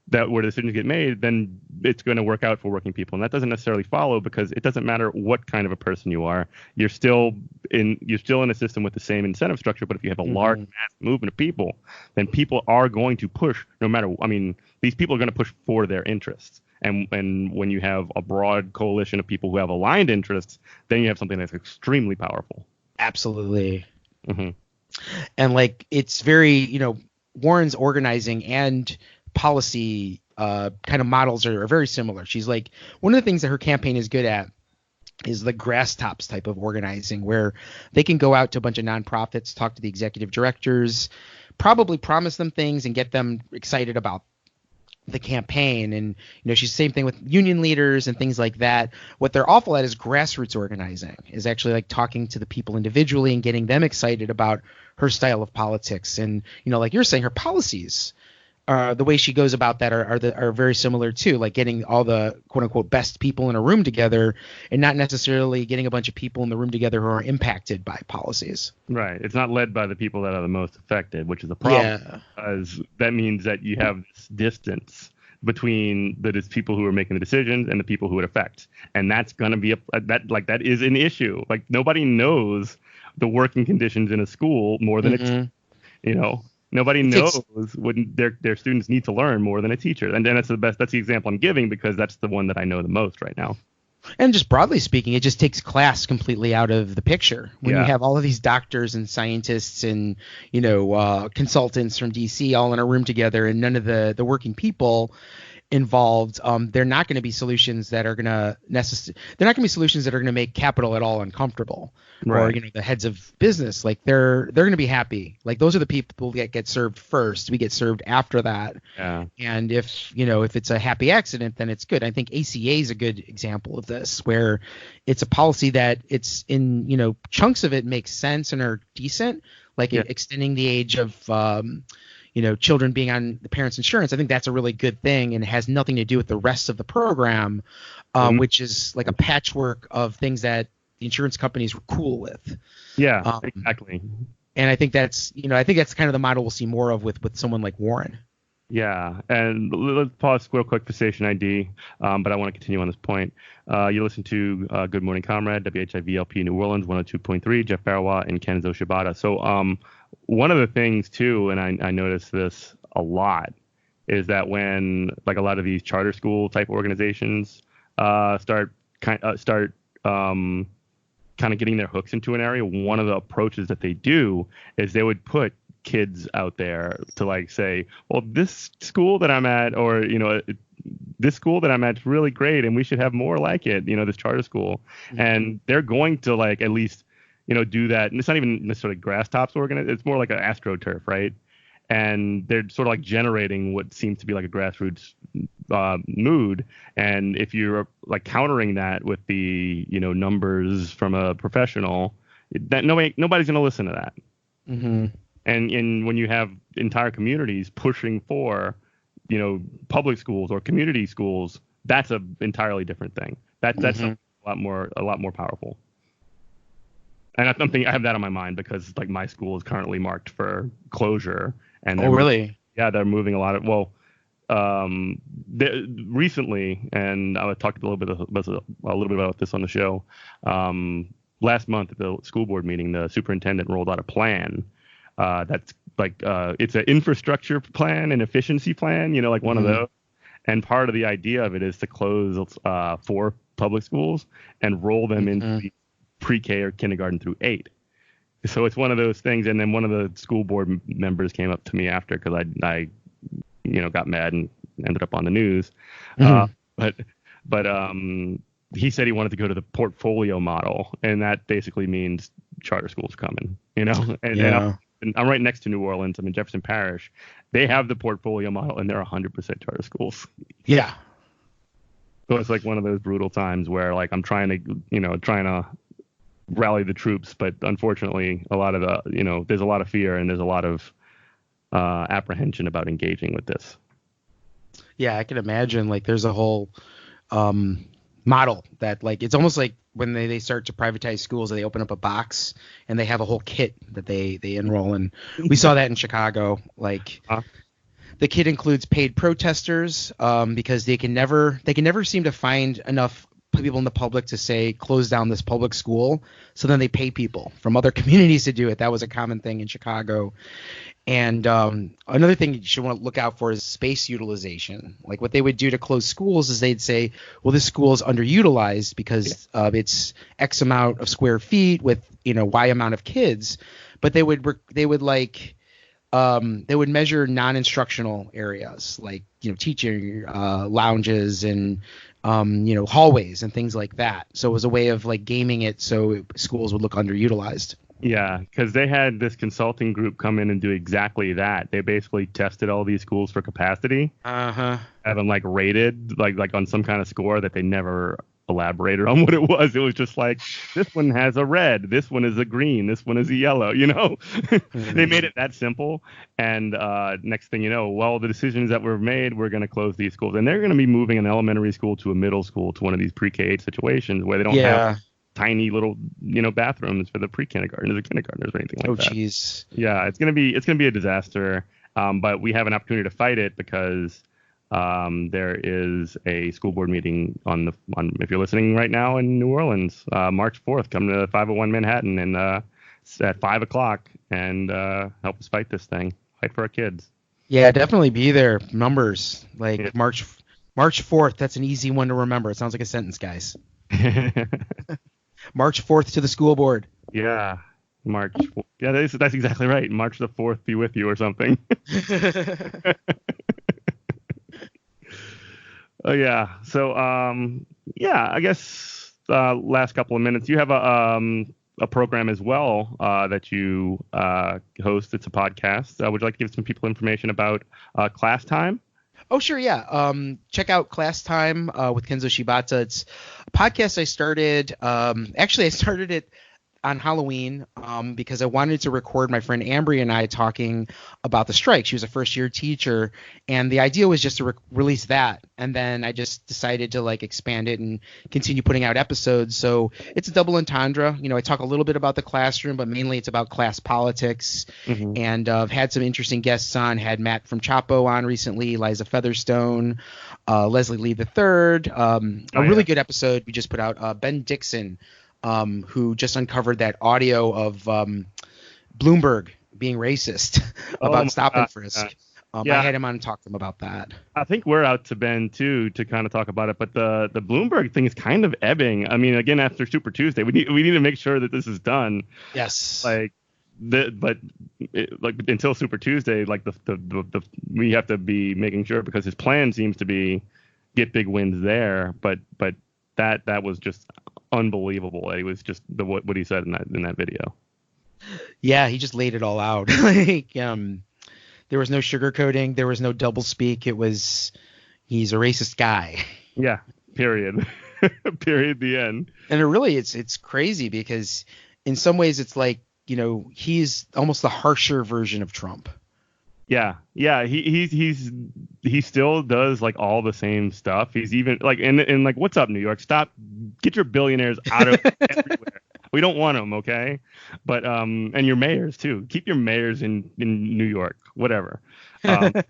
that where decisions get made, then it's going to work out for working people. And that doesn't necessarily follow because it doesn't matter what kind of a person you are. You're still in a system with the same incentive structure. But if you have a large mass movement of people, then people are going to push these people are going to push for their interests. And when you have a broad coalition of people who have aligned interests, then you have something that's extremely powerful. Absolutely. Mm-hmm. And like it's very, Warren's organizing and policy kind of models are very similar. She's like, one of the things that her campaign is good at is the grass tops type of organizing where they can go out to a bunch of nonprofits, talk to the executive directors, probably promise them things and get them excited about the campaign. And she's the same thing with union leaders and things like that. What they're awful at is grassroots organizing, is actually like talking to the people individually and getting them excited about her style of politics. And like you're saying, her policies the way she goes about that are very similar too, like getting all the quote unquote best people in a room together and not necessarily getting a bunch of people in the room together who are impacted by policies. Right. It's not led by the people that are the most affected, which is a problem, because that means that you have this distance between the people who are making the decisions and the people who it affects. And that's going to be that is an issue. Like nobody knows the working conditions in a school more than nobody knows when their students need to learn more than a teacher. And then that's the example I'm giving because that's the one that I know the most right now. And just broadly speaking, it just takes class completely out of the picture. When you have all of these doctors and scientists and, consultants from DC all in a room together and none of the working people involved, they're not going to be solutions that are going to make Capitol at all uncomfortable, right. Or the heads of business, like they're going to be happy. Like those are the people that get served first. We get served after that. Yeah. And if it's a happy accident, then it's good. I think ACA is a good example of this, where it's a policy that it's in chunks of it makes sense and are decent, like extending the age of children being on the parents' insurance. I think that's a really good thing, and it has nothing to do with the rest of the program, which is like a patchwork of things that the insurance companies were cool with. Yeah, exactly. And I think that's kind of the model we'll see more of with someone like Warren. Yeah, and let's pause real quick for station ID, but I want to continue on this point. You listen to Good Morning Comrade, WHIVLP New Orleans, 102.3, Jeff Barrois and Kenzo Shibata. So one of the things, too, and I noticed this a lot, is that when like a lot of these charter school type organizations start kind of getting their hooks into an area, one of the approaches that they do is they would put kids out there to like say, well, this school that I'm at, or this school that I'm at is really great and we should have more like it, this charter school. Mm-hmm. And they're going to like at least do that. And it's not even necessarily grass tops it's more like an AstroTurf, right? And they're sort of like generating what seems to be like a grassroots mood. And if you're like countering that with the numbers from a professional, that nobody's going to listen to that. Mm-hmm. And when you have entire communities pushing for, public schools or community schools, that's an entirely different thing. That's a lot more powerful. And that's something I have that on my mind because like my school is currently marked for closure. And really? They're moving a lot of recently, and I talked a little bit about this on the show. Last month at the school board meeting, the superintendent rolled out a plan. That's like it's an infrastructure plan, an efficiency plan, like one of those. And part of the idea of it is to close 4 public schools and roll them into the pre-K or kindergarten through 8. So it's one of those things. And then one of the school board members came up to me after because I got mad and ended up on the news. But he said he wanted to go to the portfolio model, and that basically means charter schools coming, and I'm right next to New Orleans. I'm in Jefferson Parish. They have the portfolio model, and they're 100% charter schools. Yeah. So it's like one of those brutal times where like I'm trying to rally the troops, but unfortunately, a lot of there's a lot of fear and there's a lot of apprehension about engaging with this. Yeah, I can imagine. Like, there's a whole model that like it's almost like when they start to privatize schools, they open up a box and they have a whole kit that they enroll in. We saw that in Chicago. Like the kit includes paid protesters because they can never seem to find enough people in the public to say close down this public school. So then they pay people from other communities to do it. That was a common thing in Chicago. And another thing you should want to look out for is space utilization. Like what they would do to close schools is they'd say, well, this school is underutilized because it's X amount of square feet with, Y amount of kids. But they would measure non-instructional areas like, teaching lounges and, hallways and things like that. So it was a way of like gaming it so schools would look underutilized. Yeah, because they had this consulting group come in and do exactly that. They basically tested all these schools for capacity. Have them like rated like on some kind of score that they never elaborated on what it was. It was just like, this one has a red, this one is a green, this one is a yellow, They made it that simple. And next thing you know, the decisions that were made, we're going to close these schools. And they're going to be moving an elementary school to a middle school to one of these pre-K situations where they don't have tiny little, bathrooms for the pre-kindergartners or kindergartners or anything like that. Oh, geez. Yeah, it's going to be a disaster. But we have an opportunity to fight it because there is a school board meeting on if you're listening right now in New Orleans, March 4th, come to 501 Manhattan and at 5:00 and help us fight this thing. Fight for our kids. Yeah, definitely be there. Numbers like March 4th. That's an easy one to remember. It sounds like a sentence, guys. March 4th to the school board. Yeah. March. Yeah, that's exactly right. March the 4th be with you or something. Oh yeah. So I guess last couple of minutes. You have a program as well that you host. It's a podcast. Would you like to give some people information about Class Time? Oh, sure, yeah. Check out Class Time with Kenzo Shibata. It's a podcast I started. Actually, I started it on Halloween because I wanted to record my friend Ambry and I talking about the strike. She was a first-year teacher, and the idea was just to release that. And then I just decided to like expand it and continue putting out episodes. So it's a double entendre. You know, I talk a little bit about the classroom, but mainly it's about class politics. Mm-hmm. And I've had some interesting guests on. Had Matt from Chapo on recently, Liza Featherstone, Leslie Lee III. Really good episode we just put out. Ben Dixon, who just uncovered that audio of Bloomberg being racist about stop and frisk. I had him on and talked to him about that. I think we're out to Ben too to kind of talk about it, but the Bloomberg thing is kind of ebbing. I mean, again, after Super Tuesday, we need to make sure that this is done. Yes. Until Super Tuesday, like the we have to be making sure, because his plan seems to be get big wins there, but that was just unbelievable. It was just what he said in that video. Yeah, he just laid it all out. Like there was no sugarcoating, there was no double speak. It was he's a racist guy. Yeah. Period. Period. The end. And it's crazy because in some ways it's like, you know, he's almost the harsher version of Trump. Yeah. He still does like all the same stuff. He's even like and like, what's up, New York? Stop, get your billionaires out of everywhere. We don't want them, okay? But and your mayors too. Keep your mayors in New York, whatever. But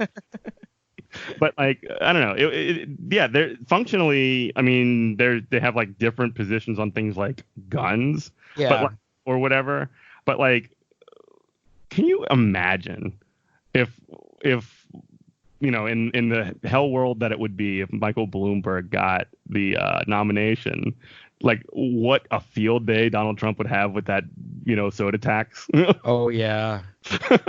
like, I don't know. They're functionally. I mean, they have like different positions on things like guns, or whatever. But like, can you imagine if you know, in the hell world that it would be if Michael Bloomberg got the nomination, like what a field day Donald Trump would have with that, you know, soda tax. Oh yeah.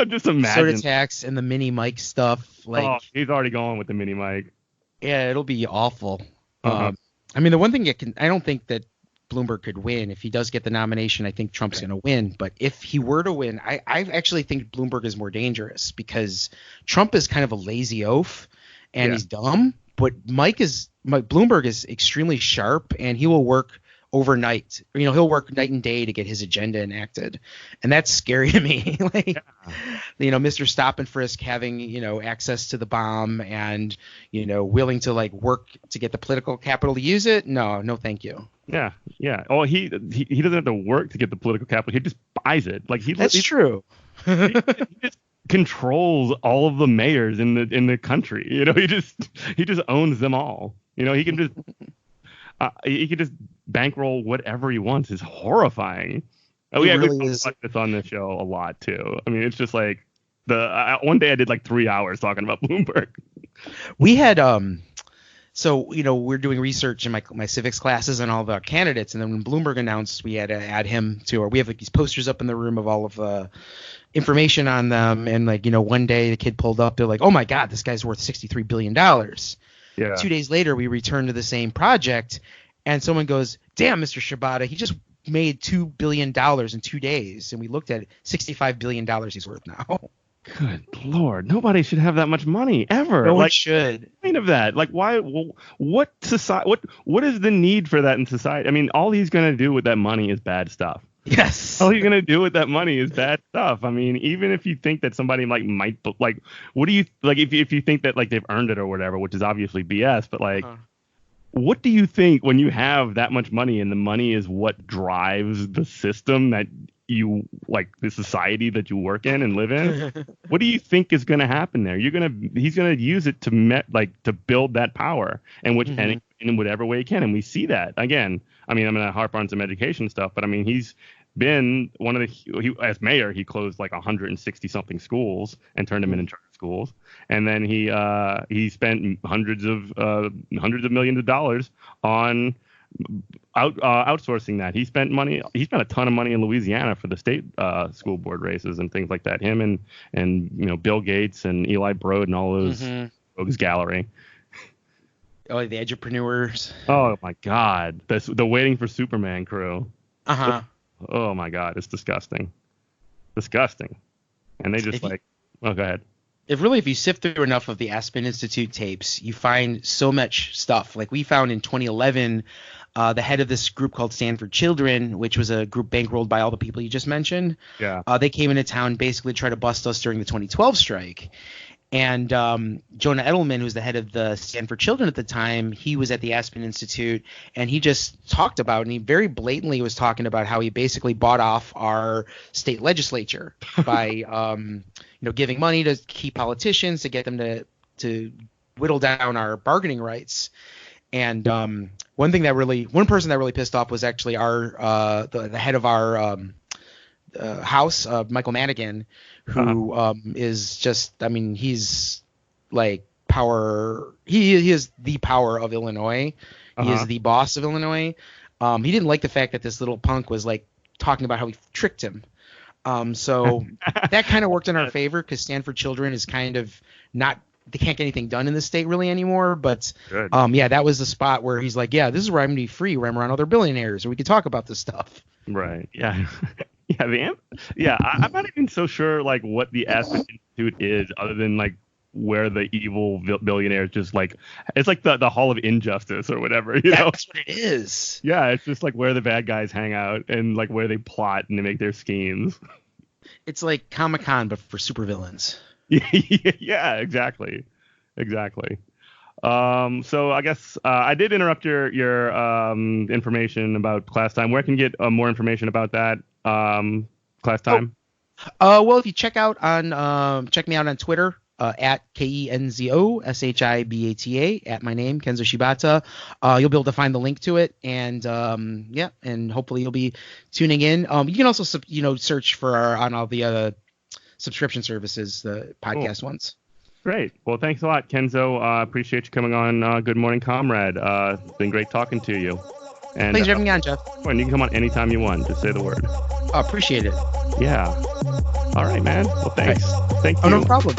Just imagine soda tax and the mini mic stuff. Like he's already going with the mini mic. Yeah, it'll be awful. Uh-huh. I mean, the one thing I don't think that Bloomberg could win. If he does get the nomination, I think Trump's going to win. But if he were to win, I actually think Bloomberg is more dangerous because Trump is kind of a lazy oaf and he's dumb. But Bloomberg is extremely sharp and he will work overnight. You know, he'll work night and day to get his agenda enacted. And that's scary to me. You know, Mr. Stop and Frisk having, you know, access to the bomb and, you know, willing to like work to get the political capital to use it. No, thank you. Yeah. Oh, he doesn't have to work to get the political capital. He just buys it. Like that's true. he just controls all of the mayors in the country. You know, he just owns them all. You know, he can just bankroll whatever he wants. It's horrifying. We talked about this on this show a lot too. I mean, it's just like one day I did like 3 hours talking about Bloomberg. We had so, you know, we're doing research in my civics classes on all the candidates. And then when Bloomberg announced, we had to add him to we have like these posters up in the room of all of the information on them. And like, you know, one day the kid pulled up. They're like, oh, my God, this guy's worth $63 billion. Yeah. 2 days later, we returned to the same project. And someone goes, damn, Mr. Shibata, he just made $2 billion in 2 days. And we looked at it, $65 billion he's worth now. Good Lord, nobody should have that much money ever. No one should. Kind of that. Like, why? What society? What is the need for that in society? I mean, all he's gonna do with that money is bad stuff. Yes. All he's gonna do with that money is bad stuff. I mean, even if you think that somebody might like, what do you like if you think that like they've earned it or whatever, which is obviously BS. But like, what do you think when you have that much money and the money is what drives the system that you like, the society that you work in and live in? What do you think is going to happen there? He's going to use it to build that power and in whatever way he can. And we see that again. I mean, I'm going to harp on some education stuff, but I mean, he's been one of as mayor, he closed like 160 something schools and turned them into charter schools. And then he spent hundreds of millions of dollars on outsourcing that. He spent a ton of money in Louisiana for the state school board races and things like that. Him and you know, Bill Gates and Eli Broad and all those folks gallery. Oh, the entrepreneurs. Oh my God, the Waiting for Superman crew. Oh my God, it's disgusting. And they just go ahead. If you sift through enough of the Aspen Institute tapes, you find so much stuff. Like we found in 2011 the head of this group called Stand for Children, which was a group bankrolled by all the people you just mentioned. Yeah. They came into town basically to try to bust us during the 2012 strike. And Jonah Edelman, who's the head of the Stand for Children at the time, he was at the Aspen Institute, and he just talked about, and he very blatantly was talking about how he basically bought off our state legislature by, giving money to key politicians to get them to whittle down our bargaining rights. And one person that really pissed off was actually our the head of our House, Michael Madigan, who is just, I mean, he's like power. He is the power of Illinois. He is the boss of Illinois. He didn't like the fact that this little punk was like talking about how he tricked him. So that kind of worked in our favor because Stand for Children is kind of not. They can't get anything done in the state really anymore. But that was the spot where he's like, yeah, this is where I'm gonna be free, where I'm around other billionaires, or we can talk about this stuff. Right. Yeah. I'm not even so sure like what the Aspen Institute is, other than like where the evil billionaires just like, it's like the Hall of Injustice or whatever. You know? That's what it is. Yeah, it's just like where the bad guys hang out and like where they plot and they make their schemes. It's like Comic-Con but for supervillains. Yeah, exactly. So I guess I did interrupt your information about class time. Where can you get more information about that class time? Well, if you check me out on Twitter at Kenzo Shibata at my name, Kenzo Shibata. You'll be able to find the link to it, and and hopefully you'll be tuning in. You can also search for on all the subscription services, the podcast ones. Great. Well, thanks a lot, Kenzo. Appreciate you coming on Good Morning Comrade. It's been great talking to you. And thanks for having me on, Jeff. And you can come on anytime you want. Just say the word. Appreciate it. Yeah. All right, man. Well, thanks. Right. Thank you. Oh, no problem.